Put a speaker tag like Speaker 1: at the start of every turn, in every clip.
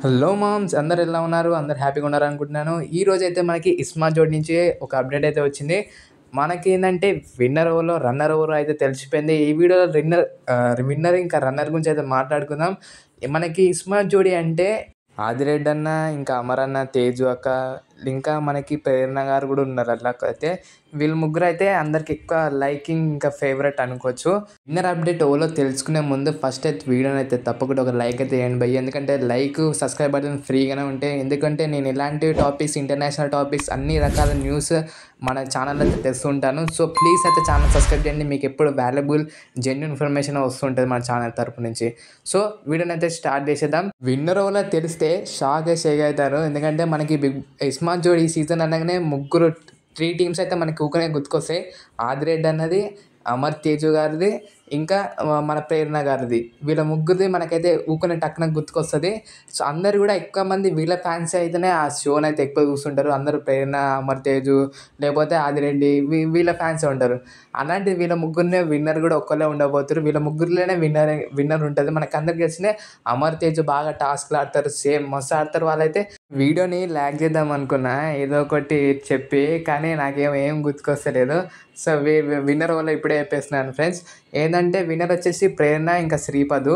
Speaker 1: Hello moms అందరు ఎలా ఉన్నారు? అందరు హ్యాపీగా ఉన్నారు అనుకుంటున్నాను. ఈరోజైతే మనకి ఇస్మార్ట్ జోడి నుంచి ఒక అప్డేట్ అయితే వచ్చింది. మనకేందంటే విన్నర్ ఎవరో, రన్నర్ ఎవరో అయితే తెలిసిపోయింది. ఈ వీడియోలో విన్నర్ ఇంకా రన్నర్ గురించి అయితే మాట్లాడుకుందాం. మనకి ఇస్మార్ట్ జోడి అంటే ఆదిరెడ్డి అన్న, ఇంకా అమర్ అన్న, తేజు అక్క, ఇంకా మనకి ప్రేరణ గారు కూడా ఉన్నారు. అట్లా అయితే వీళ్ళు ముగ్గురు అయితే అందరికి ఎక్కువ లైకింగ్ ఇంకా ఫేవరెట్ అనుకోవచ్చు. విన్నర్ అప్డేట్ ఎవరో తెలుసుకునే ముందు ఫస్ట్ అయితే వీడియోని అయితే తప్పకుండా ఒక లైక్ అయితే వేయండి భయ్య. ఎందుకంటే లైక్, సబ్స్క్రైబ్ బటన్ ఫ్రీగానే ఉంటాయి. ఎందుకంటే నేను ఇలాంటి టాపిక్స్, ఇంటర్నేషనల్ టాపిక్స్, అన్ని రకాల న్యూస్ మన ఛానల్లో అయితే తెస్తుంటాను. సో ప్లీజ్ అయితే ఛానల్ సబ్స్క్రైబ్ చేయండి. మీకు ఎప్పుడు వాల్యుబుల్ జెన్యున్ ఇన్ఫర్మేషన్ వస్తుంటుంది మన ఛానల్ తరపు నుంచి. సో వీడియోని అయితే స్టార్ట్ చేసేద్దాం. విన్నర్ ఎవరో తెలిస్తే షేక్ అవుతారు. ఎందుకంటే మనకి ఇస్మార్ట్ జోడి ఈ సీజన్ అనగానే ముగ్గురు 3 టీమ్స్ అయితే మనకి ఊకనే గుర్తుకొస్తాయి. ఆదిరెడ్డి అన్నది, అమర్ తేజు గారిది, ఇంకా మన ప్రేరణ గారిది. వీళ్ళ ముగ్గురిది మనకైతే ఊకనే టక్కున గుర్తుకొస్తుంది. సో అందరు కూడా ఎక్కువ మంది వీళ్ళ ఫ్యాన్స్ అయితేనే ఆ షోని అయితే ఎక్కువ చూస్తుంటారు. అందరూ ప్రేరణ, అమర్ తేజు, లేకపోతే ఆదిరెడ్డి వీళ్ళ ఫ్యాన్సే ఉంటారు. అలాంటి వీళ్ళ ముగ్గురినే విన్నర్ కూడా ఒక్కళ్ళే ఉండబోతున్నారు. వీళ్ళ ముగ్గురులోనే విన్నర్ ఉంటుంది. మనకు అందరికి తెలిసిన అమర్ తేజు బాగా టాస్క్లు ఆడతారు. సేమ్ మస్తు ఆడతారు వాళ్ళైతే. వీడియోని ల్యాగ్ చేద్దాం అనుకున్నా ఏదో ఒకటి చెప్పి, కానీ నాకేం గుర్తుకొస్తలేదు. సో విన్నర్ వల్ల ఇప్పుడే చెప్పేస్తున్నాను ఫ్రెండ్స్. ఏంటంటే విన్నర్ వచ్చేసి ప్రేరణ ఇంకా శ్రీపదు.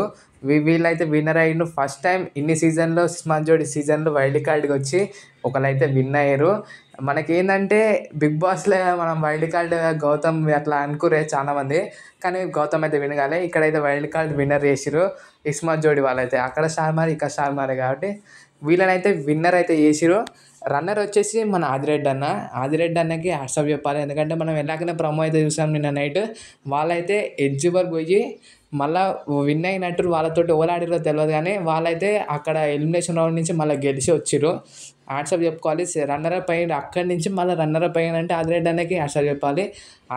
Speaker 1: వీళ్ళైతే విన్నర్ అయ్యిండు. ఫస్ట్ టైం ఇన్ని సీజన్లో ఇస్మార్ట్ జోడి సీజన్లో వైల్డ్ కార్డ్కి వచ్చి ఒకళ్ళైతే విన్ అయ్యారు. మనకేంటంటే బిగ్ బాస్లో మనం వైల్డ్ కార్డ్ గౌతమ్ అట్లా అనుకురే చాలామంది, కానీ గౌతమ్ అయితే విన్ కాలే. ఇక్కడైతే వైల్డ్ కార్డ్ విన్నర్ చేసిరు ఇస్మార్ట్ జోడి వాళ్ళైతే. అక్కడ షార్మార్, ఇక్కడ షార్మారే కాబట్టి వీళ్ళనైతే విన్నర్ అయితే చేసిరు. రన్నర్ వచ్చేసి మన ఆదిరెడ్డి అన్నకి హ్యాట్సాప్ చెప్పాలి. ఎందుకంటే మనం ఎలాగైనా ప్రమో అయితే చూసాం నిన్న నైట్. వాళ్ళైతే ఎడ్జ్ వరకు పోయి మళ్ళీ విన్ అయినట్టు వాళ్ళతోటి ఓలాడిరో తెలియదు, కానీ వాళ్ళైతే అక్కడ ఎలిమినేషన్ రౌండ్ నుంచి మళ్ళీ గెలిచి వచ్చిర్రు. హ్యాట్సాప్ చెప్పుకోవాలి. రన్నర్ అప్ అయ్యిండు. అక్కడి నుంచి మళ్ళీ రన్నర్ అప్ అయ్యానంటే ఆదిరెడ్డి అన్నకి హ్యాట్సాప్ చెప్పాలి.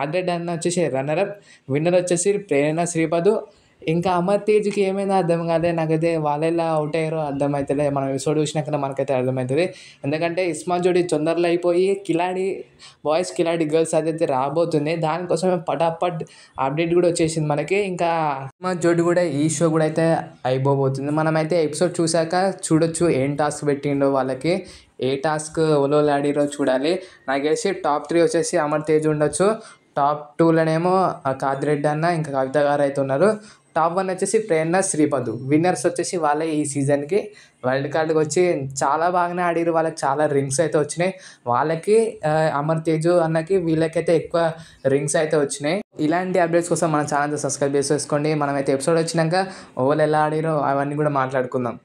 Speaker 1: ఆదిరెడ్డి అన్న వచ్చేసి రన్నర్ అప్, విన్నర్ వచ్చేసి ప్రేరణ, శ్రీపదు. ఇంకా అమర్ తేజ్కి ఏమైనా అర్థం కాలే నాకైతే. వాళ్ళెలా అవుట్ అయ్యారో అర్థమవుతలే. మనం ఎపిసోడ్ చూసినాకనే మనకైతే అర్థమవుతుంది. ఎందుకంటే ఇస్మార్ట్ జోడి తొందరలో అయిపోయి బాయ్స్ కిలాడి గర్ల్స్ అదైతే రాబోతుంది. దానికోసమే పటాపట్ అప్డేట్ కూడా వచ్చేసింది మనకి. ఇంకా ఇస్మార్ట్ జోడి కూడా ఈ షో కూడా అయితే అయిపోబోతుంది. మనమైతే ఎపిసోడ్ చూసాక చూడొచ్చు ఏం టాస్క్ పెట్టిండో వాళ్ళకి, ఏ టాస్క్ ఆడిరో చూడాలి. నాకు తెలిసి టాప్ 3 వచ్చేసి అమర్ తేజ్ ఉండొచ్చు. టాప్ 2లోనేమో ఆదిరెడ్డి అన్న, ఇంకా కవిత గారు అయితే ఉన్నారు. టాప్ 1 వచ్చేసి ప్రేరణ, శ్రీపదు. విన్నర్స్ వచ్చేసి వాళ్ళే ఈ సీజన్కి వైల్డ్ కార్డ్కి వచ్చి చాలా బాగానే ఆడిరు. వాళ్ళకి చాలా రింగ్స్ అయితే వచ్చినాయి. వాళ్ళకి అమర్ తేజు అన్నకి వీళ్ళకైతే ఎక్కువ రింగ్స్ అయితే వచ్చినాయి. ఇలాంటి అప్డేట్స్ కోసం మన ఛానల్ సబ్స్క్రైబ్ చేసుకోండి. మనమైతే ఎపిసోడ్ వచ్చినాక ఓవర్ ఎలా ఆడిరో అవన్నీ కూడా మాట్లాడుకుందాం.